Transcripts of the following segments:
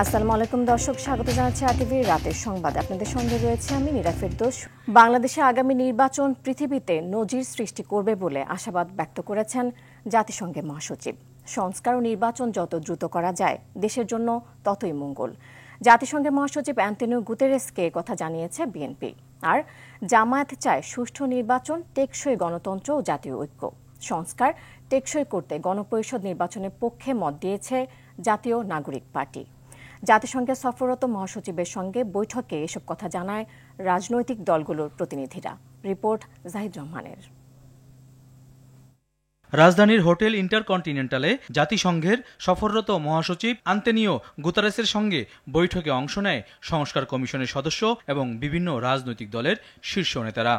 আসসালামু আলাইকুম দর্শক, স্বাগত জানাচ্ছি আরটিভির রাতের সংবাদ। আপনাদের সঙ্গে রয়েছে আমি নীরা ফেরদৌস। বাংলাদেশে আগামী নির্বাচন পৃথিবীতে নজির সৃষ্টি করবে বলে আশাবাদ ব্যক্ত করেছেন জাতিসংঘের মহাসচিব। সংস্কার ও নির্বাচন যত দ্রুত করা যায় দেশের জন্য ততই মঙ্গল। জাতিসংঘের মহাসচিব অ্যান্টোনিও গুতেরেসকে কথা জানিয়েছে বিএনপি। আর জামায়াত চায় সুষ্ঠু নির্বাচন, টেকসই গণতন্ত্র ও জাতীয় ঐক্য। সংস্কার টেকসই করতে গণপরিষদ নির্বাচনের পক্ষে মত দিয়েছে জাতীয় নাগরিক পার্টি। জাতিসংঘে সফররত মহাসচিবের সঙ্গে বৈঠকে এসব কথা জানায় রাজনৈতিক দলগুলোর প্রতিনিধিরা। রিপোর্ট জাহিদ রহমানের। রাজধানীর হোটেল ইন্টারকন্টিনেন্টালে জাতিসংঘের সফররত মহাসচিব আন্তোনিও গুতেরেসের সঙ্গে বৈঠকে অংশ নেয় সংস্কার কমিশনের সদস্য এবং বিভিন্ন রাজনৈতিক দলের শীর্ষ নেতারা।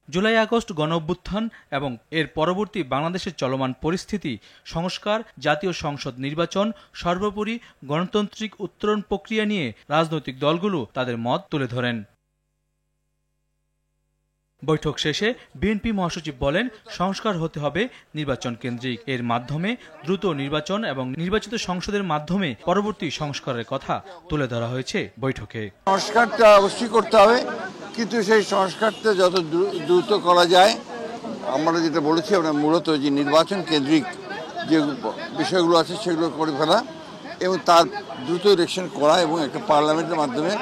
জুলাই আগস্ট গণঅভ্যুত্থান এবং এর পরবর্তী বাংলাদেশের চলমান পরিস্থিতি, সংস্কার, জাতীয় সংসদ নির্বাচন, সর্বোপরি গণতান্ত্রিক উত্তরণ প্রক্রিয়া নিয়ে রাজনৈতিক দলগুলো তাদের মত তুলে ধরেন। বৈঠক শেষে বিএনপি মহাসচিব বলেন, সংস্কার হতে হবে নির্বাচন কেন্দ্রিক। এর মাধ্যমে দ্রুত নির্বাচন এবং নির্বাচিত সংসদের মাধ্যমে পরবর্তী সংস্কারের কথা তুলে ধরা হয়েছে বৈঠকে। সংস্কারটা অবশ্যই করতে হবে, কিন্তু সেই সংস্কারটা যত দ্রুত করা যায়, আমরা যেটা বলেছি, আমরা মূলত যে নির্বাচন কেন্দ্রিক যে বিষয়গুলো আছে সেগুলো করে ফেলা এবং তার দ্রুত ইলেকশন করা এবং একটা পার্লামেন্টের মাধ্যমে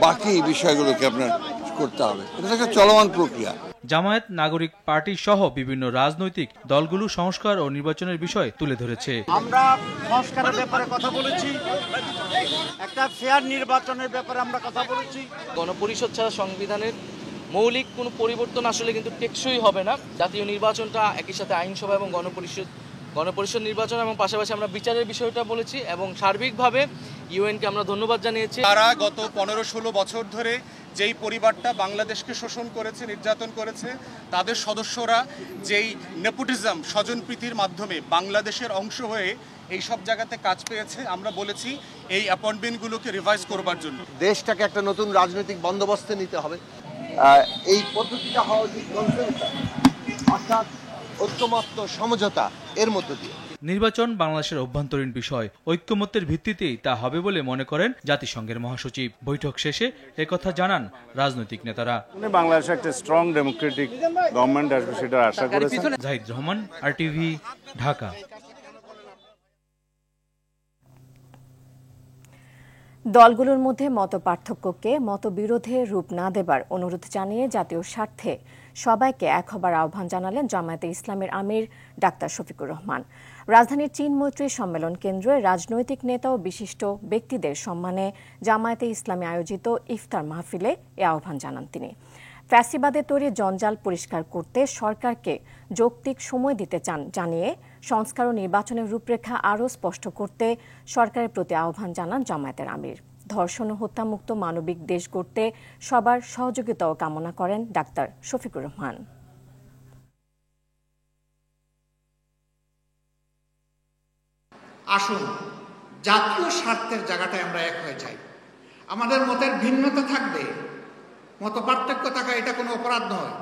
বাকি বিষয়গুলোকে আপনার করতে হবে। এটা একটা চলমান প্রক্রিয়া। জামায়াত নাগরিক পার্টি সহ বিভিন্ন রাজনৈতিক দলগুলো সংস্কার ও নির্বাচনের বিষয় তুলে ধরেছে। আমরা সংস্কারের ব্যাপারে কথা বলেছি, একটা ফেয়ার নির্বাচনের ব্যাপারে আমরা কথা বলেছি। গণপরিষদ ছাড়া সংবিধানের মৌলিক কোনো পরিবর্তন আসলে কিন্তু টেকসই হবে না। জাতীয় নির্বাচনটা একই সাথে আইনসভা এবং গণপরিষদ নির্বাচন এবং পাশাপাশি আমরা বিচারের বিষয়টা বলেছি এবং সার্বিকভাবে ইউএনকে আমরা ধন্যবাদ জানিয়েছি। তারা গত 15-16 বছর ধরে যেই পরিবারটা বাংলাদেশকে শোষণ করেছে, নির্যাতন করেছে, তাদের সদস্যরা যেই নেপোটিজম, স্বজনপ্রীতির মাধ্যমে বাংলাদেশের অংশ হয়ে এই সব জায়গাতে কাজ পেয়েছে, আমরা বলেছি এই অ্যাপয়েন্টমেন্টগুলোকে রিভাইজ করবার জন্য। দেশটাকে একটা নতুন রাজনৈতিক বন্দোবস্তে নিতে হবে। এই পদ্ধতিটা হওয়া উচিত কনসেনসাস, অর্থাৎ ঐক্যমত্য, সমঝোতা এর মধ্য দিয়ে। নির্বাচন বাংলাদেশের অভ্যন্তরীণ বিষয়, ঐক্যমত্যের ভিত্তিতেই তা হবে বলে মনে করেন জাতিসংঘের মহাসচিব। বৈঠক শেষে একথা জানান রাজনৈতিক নেতারা। বাংলাদেশে একটা স্ট্রং ডেমোক্রেটিক গভর্নমেন্ট আসবে সেটা আশা করেছেন। জাহিদ রহমান, আরটিভি, ঢাকা। দলগুলোর মধ্যে মতপার্থক্যকে মতবিরোধে রূপ না দেবার অনুরোধ জানিয়ে জাতীয় স্বার্থে সবাইকে এক হবার আহ্বান জানালেন জামায়াতে ইসলামের আমির ডাক্তার শফিকুর রহমান। রাজধানীর চীন মৈত্রী সম্মেলন কেন্দ্রে রাজনৈতিক নেতা ও বিশিষ্ট ব্যক্তিদের সম্মানে জামায়াতে ইসলামী আয়োজিত ইফতার মাহফিলে এ আহ্বান জানান তিনি। ফ্যাসিবাদের তৈরি জঞ্জাল পরিষ্কার করতে সরকারকে যৌক্তিক সময় দিতে চান জানিয়ে সংস্কার ও নির্বাচনের রূপরেখা আরও স্পষ্ট করতে সরকারের প্রতি আহ্বান জানান জামায়াতের আমির। ধর্ষণ ও হত্যামুক্ত মানবিক দেশ গড়তে সবার সহযোগিতাও কামনা করেন ডাক্তার শফিকুর রহমান। আসুন জাতীয় স্বার্থের জায়গাটায় আমরা এক হয়ে যাই। আমাদের মতের ভিন্নতা থাকবে, মত পার্থক্য থাকা এটা কোনো অপরাধ নয়,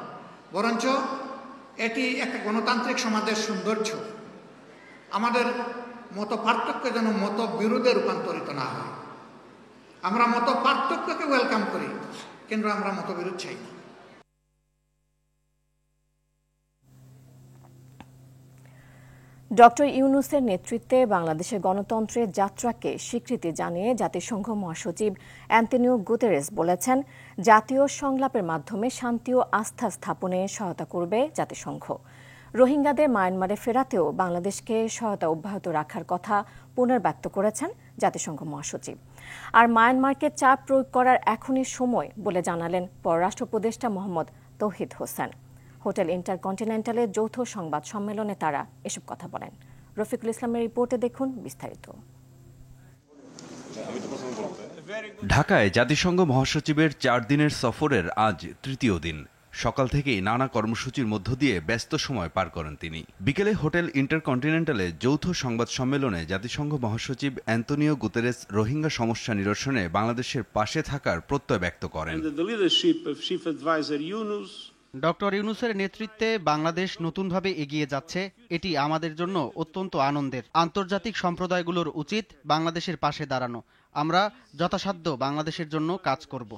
বরঞ্চ এটি একটা গণতান্ত্রিক সমাজের সৌন্দর্য। আমাদের মত পার্থক্য যেন মত বিরোধে রূপান্তরিত না হয়। আমরা মত পার্থক্যকে ওয়েলকাম করি, কিন্তু আমরা মতবিরোধ চাই না। ডক্টর ইউনূসের নেতৃত্বে বাংলাদেশের গণতন্ত্রের যাত্রাকে স্বীকৃতি জানিয়ে জাতিসংঘ মহাসচিব অ্যান্টোনিও গুতেরেস বলেছেন, জাতীয় সংলাপের মাধ্যমে শান্তি ও আস্থা স্থাপনে সহায়তা করবে জাতিসংঘ। রোহিঙ্গাদের মায়ানমারে ফেরাতেও বাংলাদেশকে সহায়তা অব্যাহত রাখার কথা পুনর্ব্যক্ত করেছেন জাতিসংঘ মহাসচিব। আর মায়ানমারকে চাপ প্রয়োগ করার এখনই সময় বলে জানালেন পররাষ্ট্র উপদেষ্টা মোহাম্মদ তৌহিদ হোসেন। হোটেল ইন্টারকন্টিনেন্টালের যৌথ সংবাদ সম্মেলনে তারা এসব কথা বলেন। রফিকুল ইসলামের রিপোর্টে দেখুন বিস্তারিত। ঢাকায় জাতিসংঘ মহাসচিবের 4 দিনের সফরের আজ তৃতীয় দিন। সকাল থেকেই নানা কর্মসূচির মধ্য দিয়ে ব্যস্ত সময় পার করেন তিনি। বিকেলে হোটেল ইন্টারকন্টিনেন্টালে যৌথ সংবাদ সম্মেলনে জাতিসংঘ মহাসচিব অ্যান্টোনিও গুতেরেস রোহিঙ্গা সমস্যা নিরসনে বাংলাদেশের পাশে থাকার প্রত্যয় ব্যক্ত করেন। ডক্টর ইউনূসের নেতৃত্বে বাংলাদেশ নতুনভাবে এগিয়ে যাচ্ছে, এটি আমাদের জন্য অত্যন্ত আনন্দের। আন্তর্জাতিক সম্প্রদায়গুলোর উচিত বাংলাদেশের পাশে দাঁড়ানো। আমরা যথাসাধ্য বাংলাদেশের জন্য কাজ করব।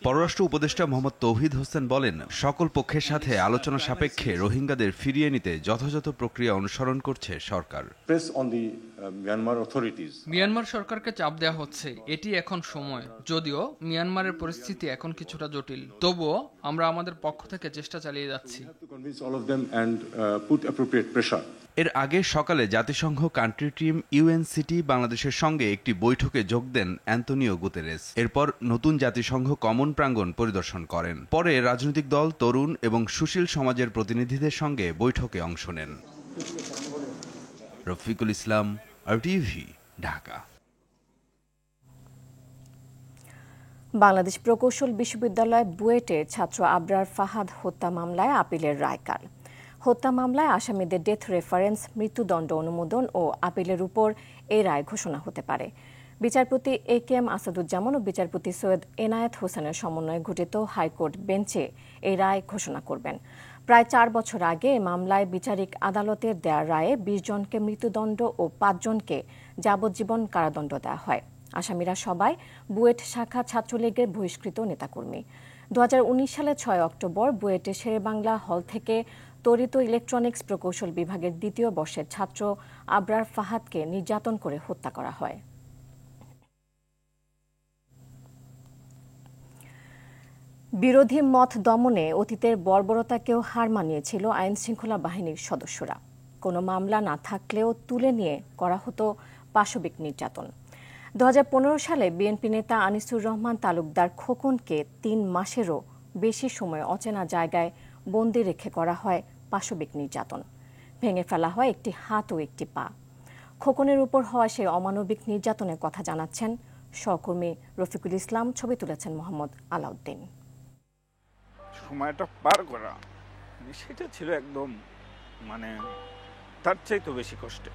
পররাষ্ট্র উপদেষ্টা মোহাম্মদ তৌহিদ হোসেন বলেন, সকল পক্ষের সাথে আলোচনা সাপেক্ষে রোহিঙ্গাদের ফিরিয়ে নিতে যথাযথ প্রক্রিয়া অনুসরণ করছে সরকার। মিয়ানমার সরকারকে চাপ দেওয়া হচ্ছে, এটি এখন সময়। যদিও মিয়ানমারের পরিস্থিতি এখন কিছুটা জটিল, তবুও আমরা আমাদের পক্ষ থেকে চেষ্টা চালিয়ে যাচ্ছি। এর আগে সকালে জাতিসংঘ কান্ট্রি টিম ইউএনসিটি বাংলাদেশের সঙ্গে একটি বৈঠকে যোগ দেন অ্যান্তোনিও গুতেরেস। এরপর নতুন জাতিসংঘ কমন প্রাঙ্গণ পরিদর্শন করেন। পরে রাজনৈতিক দল, তরুণ এবং সুশীল সমাজের প্রতিনিধিদের সঙ্গে বৈঠকে অংশ নেন। রফিকুল ইসলাম, RTV, ঢাকা। বাংলাদেশ প্রকৌশল বিশ্ববিদ্যালয় বুয়েটের ছাত্র আবরার ফাহাদ হত্যা মামলায় আপিলের রায় কাল। হত্যা মামলায় আসামিদের ডেথ রেফারেন্স, মৃত্যুদণ্ড অনুমোদন ও আপিলের উপর এই রায় ঘোষণা হতে পারে। বিচারপতি AKM আসাদুজ্জামান ও বিচারপতি সৈয়দ এনায়েত হোসেনের সমন্বয়ে গঠিত হাইকোর্ট বেঞ্চে এই রায় ঘোষণা করবেন। প্রায় 4 বছর আগে মামলায় বিচারিক আদালতের দেয়া রায়ে 20 জনকে মৃত্যুদণ্ড ও 5 জনকে যাবজ্জীবন কারাদণ্ড দেওয়া হয়। আসামিরা সবাই বুয়েট শাখা ছাত্রলীগের বহিষ্কৃত নেতাকর্মী। 2019 সালের 6 অক্টোবর বুয়েটের শেরেবাংলা হল থেকে তড়িৎ ইলেকট্রনিক্স প্রকৌশল বিভাগের 2য় বর্ষের ছাত্র আবরার ফাহাদকে নির্যাতন করে হত্যা করা হয়। বিরোধী মত দমনে অতীতের বর্বরতাকেও হার মানিয়েছিল আইন শৃঙ্খলা বাহিনীর সদস্যরা। কোনো মামলা না থাকলেও তুলে নিয়ে করা হতো পাশবিক নির্যাতন। 2015 সালে বিএনপি নেতা আনিসুর রহমান তালুকদার খোকনকে 3 মাসেরও বেশি সময় অচেনা জায়গায় বন্দি রেখে করা হয় পাশবিক নির্যাতন। ভেঙে ফেলা হয় একটি হাত ও একটি পা। খোকনের উপর হওয়া সেই অমানবিক নির্যাতনের কথা জানাচ্ছেন সহকর্মী রফিকুল ইসলাম। ছবি তুলেছেন মোহাম্মদ আলাউদ্দিন। সময়টা পার করা সেটা ছিল একদম তার চাইতে বেশি কষ্টে।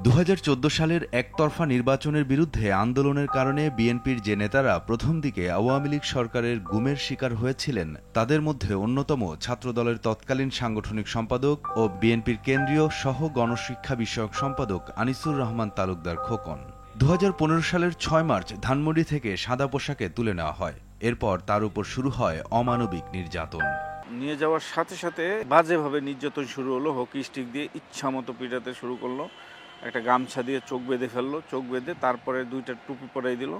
2014 সালের একতরফা নির্বাচনের বিরুদ্ধে আন্দোলনের কারণে বিএনপির যে নেতারা প্রথম দিকে আওয়ামী লীগ সরকারের গুমের শিকার হয়েছিলেন, তাদের মধ্যে অন্যতম ছাত্রদলের তৎকালীন সাংগঠনিক সম্পাদক ও বিএনপির কেন্দ্রীয় সহ গণশিক্ষা বিষয়ক সম্পাদক আনিসুর রহমান তালুকদার খোকন। 2015 সালের 6 মার্চ ধানমন্ডি থেকে সাদা পোশাকে তুলে নেওয়া হয়। এরপর তার উপর শুরু হয় অমানবিক নির্যাতন। নিয়ে যাওয়ার সাথে সাথে বাজেভাবে নির্যাতন শুরু হলো। হকি স্টিক দিয়ে ইচ্ছা মতো পিটাতে শুরু করলো। একটা গামছা দিয়ে চোখ বেঁধে ফেললো, চোখ বেঁধে তারপরে 2টা টুপি পরাই দিল।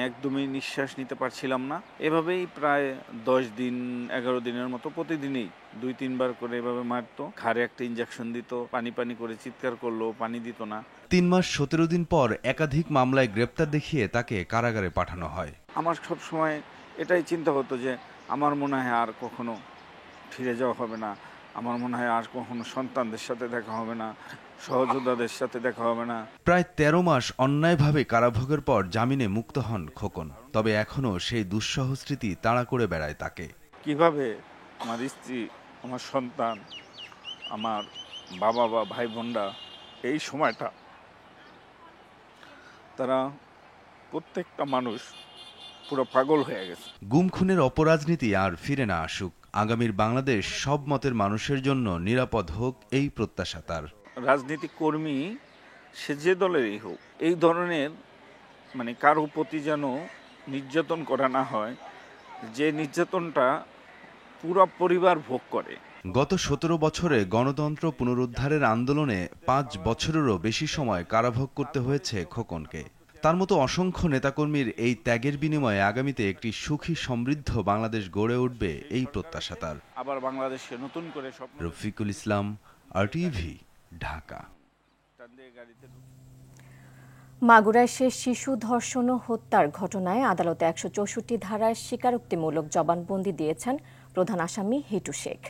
একদমই নিঃশ্বাস নিতে পারছিলাম না। এভাবেই প্রায় 10 দিন 11 দিনের মতো প্রতিদিনই 2-3 বার করে এভাবে মারতো। ঘাড়ে একটা ইঞ্জেকশন দিত, পানি পানি করে চিৎকার করলো, পানি দিত না। 3 মাস 17 দিন পর একাধিক মামলায় গ্রেপ্তার দেখিয়ে তাকে কারাগারে পাঠানো হয়। আমার সব সময় এটাই চিন্তা হতো যে আমার মনে হয় আর কখনো ফিরে যাওয়া হবে না, আমার মনে হয় আর কখনো সন্তানদের সাথে দেখা হবে না, সহযোদ্ধাদের সাথে দেখা হবে না। প্রায় 13 মাস অন্যায়ভাবে কারাভোগের পর জামিনে মুক্ত হন খোকন। তবে এখনও সেই দুঃসহ স্মৃতি তাড়া করে বেড়ায় তাকে। কিভাবে আমার স্ত্রী, আমার সন্তান, আমার বাবা বা ভাই বোনরা এই সময়টা তারা প্রত্যেকটা মানুষ পুরো পাগল হয়ে গেছে। গুম খুনের অপরাজনীতি আর ফিরে না আসুক। আগামীর বাংলাদেশ সব মতের মানুষের জন্য নিরাপদ হোক, এই প্রত্যাশা তার। রাজনীতিক কর্মী সে যে দলেরই হোক, এই ধরনের কারো প্রতি যেন নির্যাতন করা না হয়, যে নির্যাতনটা পুরো পরিবার ভোগ করে। গত 17 বছরে গণতন্ত্র পুনরুদ্ধারের আন্দোলনে 5 বছরেরও বেশি সময় কারাভোগ করতে হয়েছে খোকনকে। তার মতো অসংখ্য নেতাকর্মীর এই ত্যাগের বিনিময়ে আগামীতে একটি সুখী সমৃদ্ধ বাংলাদেশ গড়ে উঠবে, এই প্রত্যাশা তার। আবার বাংলাদেশকে নতুন করে রফিকুল ইসলাম, RTV, ঢাকা। মাগুরায় শেষ শিশু ধর্ষণ ও হত্যার ঘটনায় আদালতে 164 ধারায় স্বীকারোক্তিমূলক জবানবন্দি দিয়েছেন প্রধান আসামি হিটু শেখ।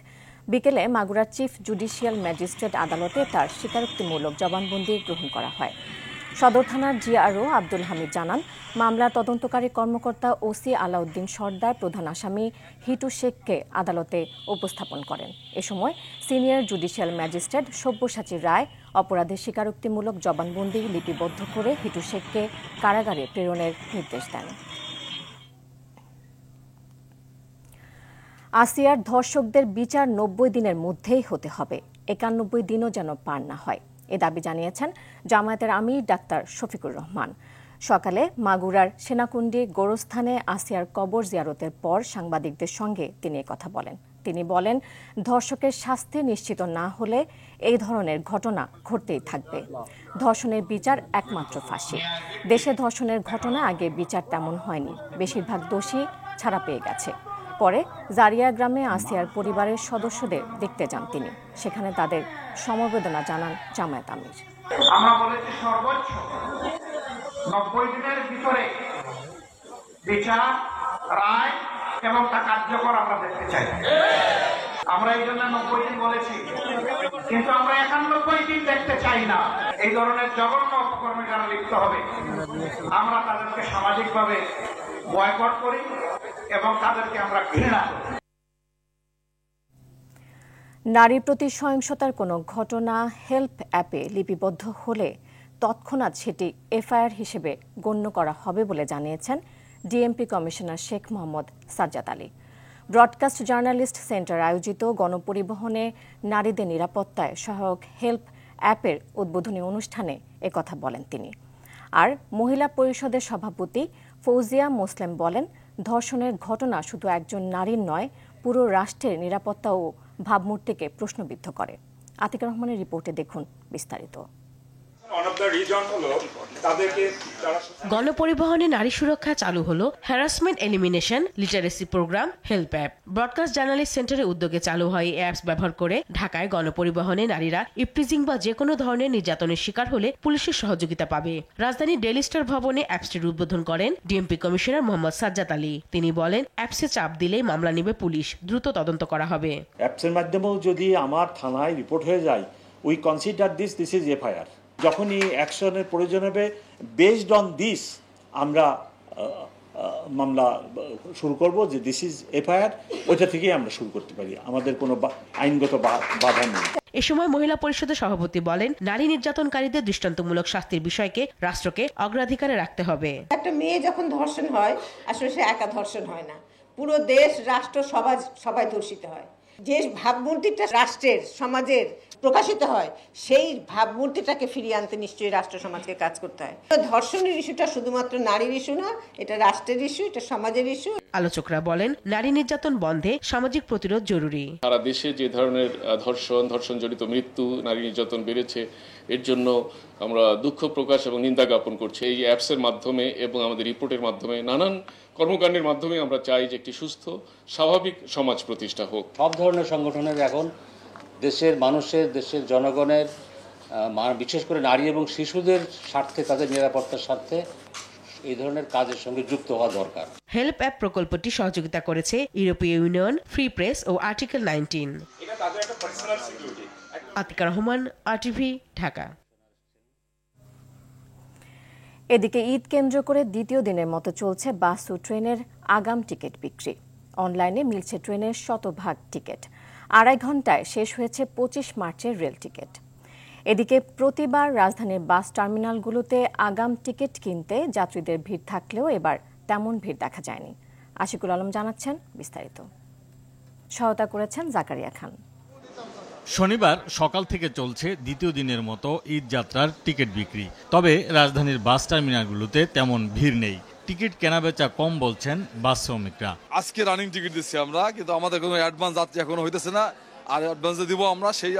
বিকেলে মাগুরার চিফ জুডিশিয়াল ম্যাজিস্ট্রেট আদালতে তার স্বীকারোক্তিমূলক জবানবন্দি গ্রহণ করা হয়। সদর থানার GRO আব্দুল হামিদ জানান, মামলার তদন্তকারী কর্মকর্তা OC আলাউদ্দিন সর্দার প্রধান আসামি হিটু শেখকে আদালতে উপস্থাপন করেন। এ সময় সিনিয়র জুডিশিয়াল ম্যাজিস্ট্রেট সব্যসাচী রায় অপরাধের স্বীকারোক্তিমূলক জবানবন্দি লিপিবদ্ধ করে হিটু শেখকে কারাগারে প্রেরণের নির্দেশ দেন। আসিয়ার ধর্ষকদের বিচার ৯০ দিনের মধ্যেই হতে হবে, ৯১ দিনও যেন পার না হয়, এ দাবি জানিয়েছেন জামায়াতের আমির ডাক্তার শফিকুর রহমান। সকালে মাগুরার সেনাকুণ্ডি গোরস্থানে আসিয়ার কবর জিয়ারতের পর সাংবাদিকদের সঙ্গে তিনি কথা বলেন। তিনি বলেন, ধর্ষকের শাস্তি নিশ্চিত না হলে এই ধরনের ঘটনা ঘটতেই থাকবে। ধর্ষণের বিচার একমাত্র ফাঁসি। দেশে ধর্ষণের ঘটনা আগে বিচার তেমন হয়নি, বেশিরভাগ দোষী ছাড়া পেয়ে গেছে। পরে জারিয়া গ্রামে আসিয়ার পরিবারের সদস্যদের দেখতে যান তিনি, সেখানে তাদের সমবেদনা জানান জামায়াত আমির। আমরা বলেছি সর্বোচ্চ ৯০ দিনের ভিতরে বিচার, রায় এবং তা কার্যকর আমরা দেখতে চাই। আমরা এই জন্য ৯০ দিন বলেছি, কিন্তু আমরা ৯১ দিন দেখতে চাই না। এই ধরনের জঘন্য অপকর্মে যারা লিপ্ত হবে আমরা তাদেরকে সামাজিকভাবে বয়কট করি এবং তাদেরকে আমরা ঘৃণা করি। নারীর প্রতি সহিংসতার কোনো ঘটনা হেল্প অ্যাপে লিপিবদ্ধ হলে তৎক্ষণাৎ সেটি এফআইআর হিসেবে গণ্য করা হবে বলে জানিয়েছেন DMP commissioner Sheikh Mohammad Sajjad Ali. Broadcast journalist centre আয়োজিত গণপরিবহনে নারীদের নিরাপত্তায় সহায়ক হেল্প অ্যাপের উদ্বোধনী অনুষ্ঠানে একথা বলেন তিনি। আর মহিলা পরিষদের সভাপতি ফৌজিয়া মোসলেম বলেন, ধর্ষণের ঘটনা শুধু একজন নারীর নয়, পুরো রাষ্ট্রের নিরাপত্তা ও ভাবমূর্তিকে প্রশ্নবিদ্ধ করে। আতিকুর রহমানের রিপোর্টে দেখুন বিস্তারিত। গণপরিবহনে নারী সুরক্ষা চালু হলো harassment elimination literacy programme help app. Broadcast journalist সেন্টারের উদ্যোগে চালু হয় এই অ্যাপস ব্যবহার করে ঢাকায় গণপরিবহনে নারীরা ইপটিজিং বা যে কোনো ধরনের নির্যাতনের শিকার হলে পুলিশের সহযোগিতা পাবে। রাজধানীর ডেইলি স্টার ভবনে অ্যাপসটির উদ্বোধন করেন ডিএমপি কমিশনার মোহাম্মদ সাজ্জাদ আলী। তিনি বলেন, অ্যাপসে চাপ দিলেই মামলা নেবে পুলিশ, দ্রুত তদন্ত করা হবে। অ্যাপসের মাধ্যমেও যদি আমার থানায় রিপোর্ট হয়ে যায়, we consider this is FIR. যখনই অ্যাকশনের প্রয়োজন হবে, বেসড অন দিস আমরা মামলা শুরু করব, যে দিস ইজ এফআইআর, ওইটা থেকেই আমরা শুরু করতে পারি, আমাদের কোনো আইনগত বাধা নেই। এ সময় মহিলা পরিষদের সভাপতি বলেন, নারী নির্যাতনকারীদের দৃষ্টান্তমূলক শাস্তির বিষয়কে রাষ্ট্রকে অগ্রাধিকারে রাখতে হবে। একটা মেয়ে যখন ধর্ষণ হয়, আসলে সে একা ধর্ষণ হয় না, পুরো দেশ, রাষ্ট্র সবাই ধর্ষিত হয়। যে ভাবমূর্তিটা রাষ্ট্রের, সমাজের প্রকাশিত হয়, সেই ভাবমূর্তিটাকে ফিরিয়ে আনতে নিশ্চয়ই রাষ্ট্র সমাজকে কাজ করতে হয়। ধর্ষণের ইস্যুটা শুধুমাত্র নারীর ইস্যু না, এটা রাষ্ট্রের ইস্যু, এটা সমাজের ইস্যু। আলোচকরা বলেন, নারী নির্যাতন বন্ধে সামাজিক প্রতিরোধ জরুরি। সারা দেশে যে ধরনের ধর্ষণজনিত মৃত্যু, নারী নির্যাতন বেড়েছে, এর জন্য আমরা দুঃখ প্রকাশ এবং নিন্দা জ্ঞাপন করছি। এই অ্যাপসের মাধ্যমে এবং আমাদের রিপোর্টের মাধ্যমে, নানান কর্মকাণ্ডের মাধ্যমে আমরা চাই যে একটি সুস্থ স্বাভাবিক সমাজ প্রতিষ্ঠা হোক। সব ধরনের সংগঠনের এখন দেশের মানুষের, দেশের জনগণের, বিশেষ করে নারী এবং শিশুদের স্বার্থে, তাদের নিরাপত্তার স্বার্থে এই ধরনের কাজের সঙ্গে যুক্ত হওয়া দরকার। হেল্প অ্যাপ প্রকল্পটি সহযোগিতা করেছে ইউরোপীয় ইউনিয়ন, ফ্রি প্রেস ও আর্টিকেল 19। আতিকুর রহমান, আরটিভি, ঢাকা। এদিকে ঈদ কেন্দ্র করে দ্বিতীয় দিনের মতো চলছে বাস ও ট্রেনের আগাম টিকিট বিক্রি। অনলাইনে মিলছে ট্রেনের শতভাগ টিকিট। 2.5 ঘন্টায় শেষ হয়েছে 25 মার্চের রেল টিকিট। এদিকে প্রতিবার রাজধানীর বাস টার্মিনালগুলোতে আগাম টিকিট কিনতে যাত্রীদের ভিড় থাকলেও এবার তেমন ভিড় দেখা যায়নি। আশিকুল আলম জানাচ্ছেন বিস্তারিত। সহায়তা করেছেন জাকারিয়া খান। শনিবার সকাল থেকে চলছে দ্বিতীয় দিনের মতো ঈদ যাত্রার টিকিট বিক্রি। তবে রাজধানীর বাস টার্মিনালগুলোতে তেমন ভিড় নেই। টিকিট কেনাবেচা কম বলছেন বাস শ্রমিকরা। আজকে রানিং টিকিট দিচ্ছি আমরা, কিন্তু আমাদের কোনো অ্যাডভান্স যাত্রী এখনো হইতেছে না। আর অ্যাডভান্স দিব আমরা, সেই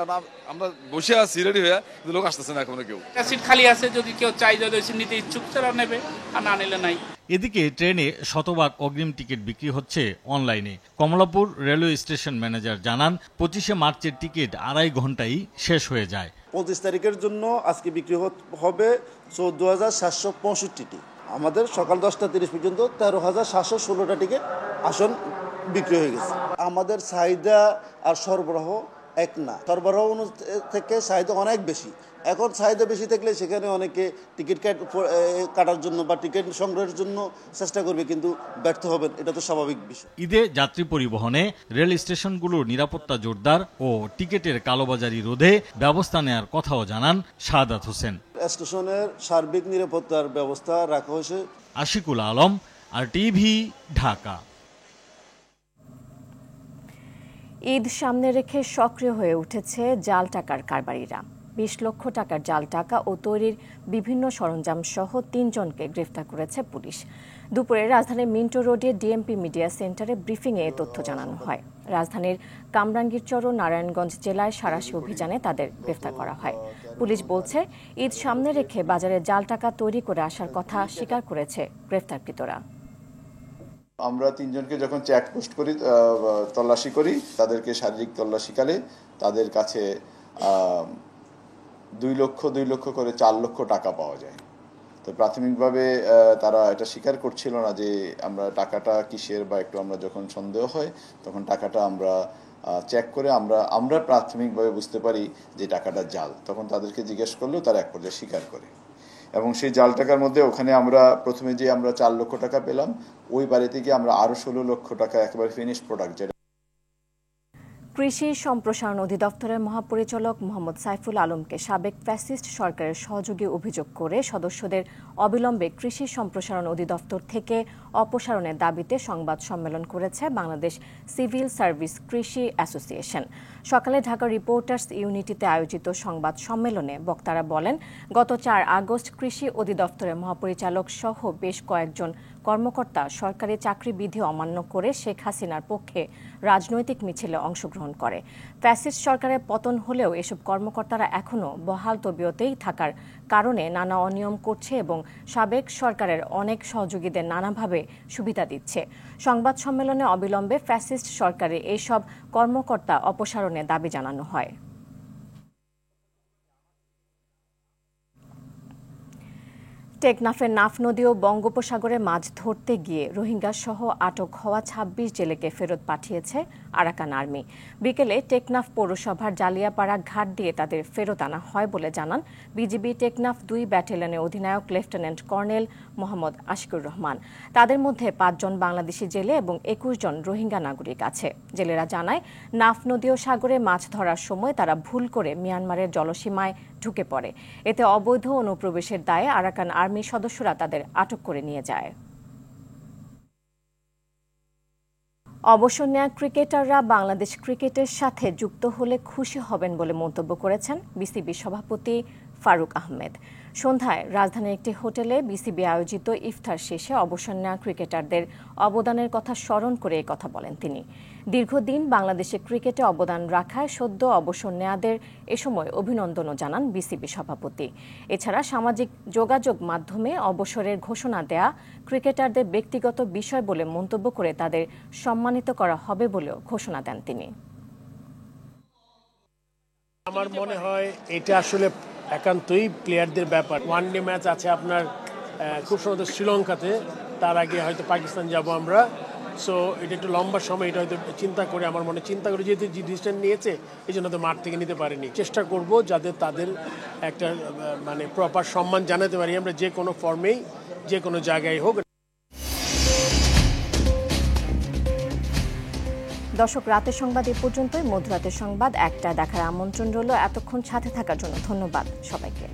আমরা বসে আছি রেডি হয়ে, কিন্তু লোক আসতেছে না এখনো কেউ। সিট খালি আছে, যদি কেউ চাই, যদি নিতে ইচ্ছুক তারা নেবে, আর না নিলে নাই। এদিকে ট্রেনে শতভাগ অগ্রিম টিকিট বিক্রি হচ্ছে অনলাইনে। কমলাপুর রেলওয়ে স্টেশন ম্যানেজার জানান, 25 মার্চের টিকিট 2.5 ঘন্টায় শেষ হয়ে যায়। 25 তারিখের জন্য আজকে বিক্রি হবে 14,765টি। আমাদের সকাল 10:30 পর্যন্ত 13,716টা টিকিট আসন বিক্রি হয়ে গেছে। আমাদের চাহিদা আর সরবরাহ এক না, সরবরাহ থেকে চাহিদা অনেক বেশি। এখন চাহিদা বেশি থাকলে সেখানে অনেকে টিকিট কাটার জন্য বা টিকিট সংগ্রহের জন্য চেষ্টা করবে, কিন্তু ব্যর্থ হবেন, এটা তো স্বাভাবিক বিষয়। ঈদে যাত্রী পরিবহনে রেল স্টেশনগুলোর নিরাপত্তা জোরদার ও টিকিটের কালোবাজারি রোধে ব্যবস্থা নেওয়ার কথাও জানান শাহাদাত হোসেন। স্টেশনের সার্বিক নিরাপত্তার ব্যবস্থা রাখা হয়েছে। আশিকুল আলম, আর টিভি, ঢাকা। ঈদ সামনে রেখে সক্রিয় হয়ে উঠেছে জাল টাকার কারবারিরা। 20 লক্ষ টাকার জাল টাকা ও তৈরির বিভিন্ন সরঞ্জাম সহ 3 জনকে গ্রেফতার করেছে পুলিশ। দুপুরে রাজধানীর মিন্টো রোডে ডিএমপি মিডিয়া সেন্টারে ব্রিফিংয়ে এ তথ্য জানানো হয়। রাজধানীর কামরাঙ্গীরচর ও নারায়ণগঞ্জ জেলায় সাঁড়াশি অভিযানে তাদের গ্রেফতার করা হয়। পুলিশ বলছে, ঈদ সামনে রেখে বাজারে জাল টাকা তৈরি করে আসার কথা স্বীকার করেছে গ্রেফতারকৃতরা। আমরা 3 জনকে যখন চেকপোস্ট করি, তল্লাশি করি, তাদেরকে শারীরিক তল্লাশিকালে তাদের কাছে 2 লক্ষ করে 4 লক্ষ টাকা পাওয়া যায়। তো প্রাথমিকভাবে তারা এটা স্বীকার করছিল না যে আমরা টাকাটা কিসের, বা একটু আমরা যখন সন্দেহ হয় তখন টাকাটা আমরা চেক করে আমরা প্রাথমিকভাবে বুঝতে পারি যে টাকাটা জাল। তখন তাদেরকে জিজ্ঞেস করলেও তারা এক পর্যায়ে স্বীকার করে। এবং সেই জাল টাকার মধ্যে ওখানে আমরা প্রথমে যে আমরা 4 লক্ষ টাকা পেলাম, ওই বাড়ি থেকে আমরা আরো 16 লক্ষ টাকা একেবারে ফিনিশ প্রোডাক্ট। কৃষি সম্প্রসারণ অধিদপ্তরের মহাপরিচালক মোহাম্মদ সাইফুল আলমকে সাবেক ফ্যাসিস্ট সরকারের সহযোগী অভিযোগ করে সদস্যদের অবিলম্বে কৃষি সম্প্রসারণ অধিদপ্তর থেকে অপসারণের দাবিতে সংবাদ সম্মেলন করেছে বাংলাদেশ সিভিল সার্ভিস কৃষি অ্যাসোসিয়েশন। সকালে ঢাকা রিপোর্টার্স ইউনিটিতে আয়োজিত সংবাদ সম্মেলনে বক্তারা বলেন, গত 4 আগস্ট কৃষি অধিদপ্তরের মহাপরিচালক সহ বেশ কয়েকজন কর্মকর্তা সরকারি চাকরি বিধি অমান্য করে শেখ হাসিনার পক্ষে রাজনৈতিক মিছিলে অংশগ্রহণ করে। ফ্যাসিস্ট সরকারের পতন হলেও এসব কর্মকর্তারা এখনও বহাল তবিয়তেই থাকার কারণে নানা অনিয়ম করছে এবং সাবেক সরকারের অনেক সহযোগীদের নানাভাবে সুবিধা দিচ্ছে। সংবাদ সম্মেলনে অবিলম্বে ফ্যাসিস্ট সরকারের এইসব কর্মকর্তা অপসারণের দাবি জানানো হয়। টেকনাফের নাফ নদী ও বঙ্গোপসাগরে মাছ ধরতে গিয়ে রোহিঙ্গা সহ আটক হওয়া 26 জেলেকে ফেরত পাঠিয়েছে আরাকান আর্মি। বিকেলে টেকনাফ পৌরসভার জালিয়াপাড়া ঘাট দিয়ে তাদের ফেরত আনা হয় বলে জানান বিজিবি টেকনাফ 2 ব্যাটালিয়নের অধিনায়ক লেফটেন্যান্ট কর্নেল মোহাম্মদ আশিকুর রহমান। তাদের মধ্যে 5 জন বাংলাদেশি জেলে এবং 21 জন রোহিঙ্গা নাগরিক আছে। জেলেরা জানায়, নাফ নদী ও সাগরে মাছ ধরার সময় তারা ভুল করে মিয়ানমারের জলসীমায় ঢুকে পড়ে। এতে অবৈধ অনুপ্রবেশের দায়ে আরাকান আর্মির সদস্যরা তাদের আটক করে নিয়ে যায়। অবসর নেওয়া ক্রিকেটাররা বাংলাদেশ ক্রিকেটের সাথে যুক্ত হলে খুশি হবেন বলে মন্তব্য করেছেন বিসিবি সভাপতি ফারুক আহমেদ। সন্ধ্যায় রাজধানীর একটি হোটেলে বিসিবি আয়োজিত ইফতার শেষে অবসর নেওয়া ক্রিকেটারদের অবদানের কথা স্মরণ করে এই কথা বলেন তিনি। দীর্ঘদিন বাংলাদেশে ক্রিকেটে অবদান রাখায় সদ্য অবসর নেওয়াদের এ সময় অভিনন্দনও জানান বিসিবি সভাপতি। এছাড়া সামাজিক যোগাযোগ মাধ্যমে অবসরের ঘোষণা দেয়া ক্রিকেটারদের ব্যক্তিগত বিষয় বলে মন্তব্য করে তাদের সম্মানিত করা হবে বলেও ঘোষণা দেন তিনি। আমার মনে হয় এটা আসলে একান্তই প্লেয়ারদের ব্যাপার। ওয়ানডে ম্যাচ আছে আপনার খুব সম্ভবত শ্রীলঙ্কাতে, তার আগে হয়তো পাকিস্তান যাব আমরা। সো এটা একটু লম্বা সময়, এটা হয়তো আমার মনে চিন্তা করে যেহেতু যে ডিসিশন নিয়েছে এই জন্য তো মাঠ থেকে নিতে পারেনি। চেষ্টা করব যাতে তাদের একটা মানে প্রপার সম্মান জানাতে পারি আমরা, যে কোনো ফর্মেই যে কোনো জায়গায় হোক। দর্শক, রাতের সংবাদ এ পর্যন্তই। মধ্যরাতের সংবাদ 1টায় দেখার আমন্ত্রণ রইল। এতক্ষণ সাথে থাকার জন্য ধন্যবাদ সবাইকে।